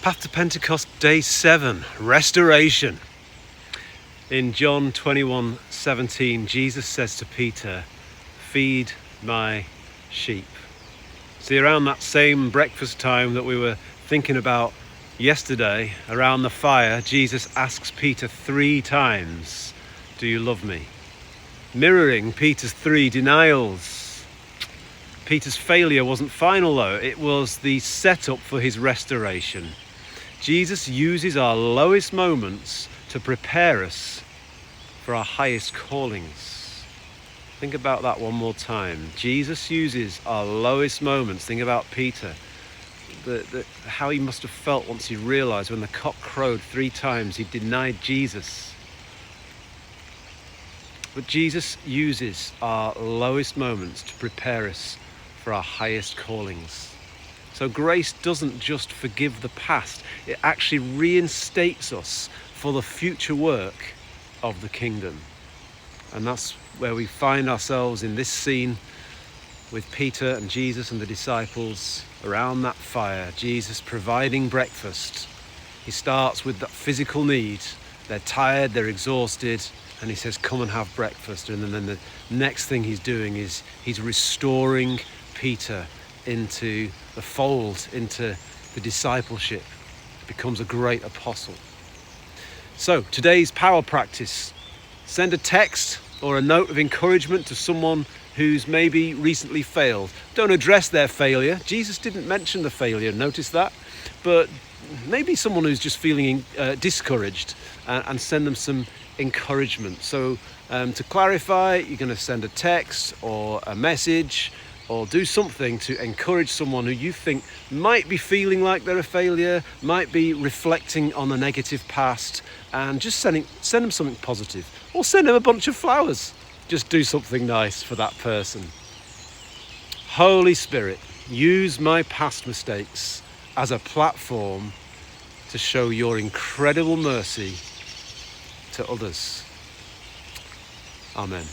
Path to Pentecost, day 7, restoration. In John 21:17, Jesus says to Peter, "Feed my sheep." See, around that same breakfast time that we were thinking about yesterday, around the fire, Jesus asks Peter 3 times, "Do you love me?" Mirroring Peter's 3 denials. Peter's failure wasn't final though, it was the setup for his restoration. Jesus uses our lowest moments to prepare us for our highest callings. Think about that one more time. Jesus uses our lowest moments. Think about Peter, how he must have felt once he realized when the cock crowed 3 times he denied Jesus. But Jesus uses our lowest moments to prepare us for our highest callings. So grace doesn't just forgive the past, it actually reinstates us for the future work of the kingdom. And that's where we find ourselves in this scene with Peter and Jesus and the disciples around that fire, Jesus providing breakfast. He starts with that physical need. They're tired, they're exhausted, and he says, "Come and have breakfast." And then the next thing he's doing is he's restoring Peter into the fold, into the discipleship. He becomes a great apostle. So today's power practice: send a text or a note of encouragement to someone who's maybe recently failed. Don't address their failure. Jesus didn't mention the failure, notice that. But maybe someone who's just feeling discouraged, and send them some encouragement. So to clarify, you're going to send a text or a message or do something to encourage someone who you think might be feeling like they're a failure, might be reflecting on a negative past, and just send them something positive. Or send them a bunch of flowers. Just do something nice for that person. Holy Spirit, use my past mistakes as a platform to show your incredible mercy to others. Amen.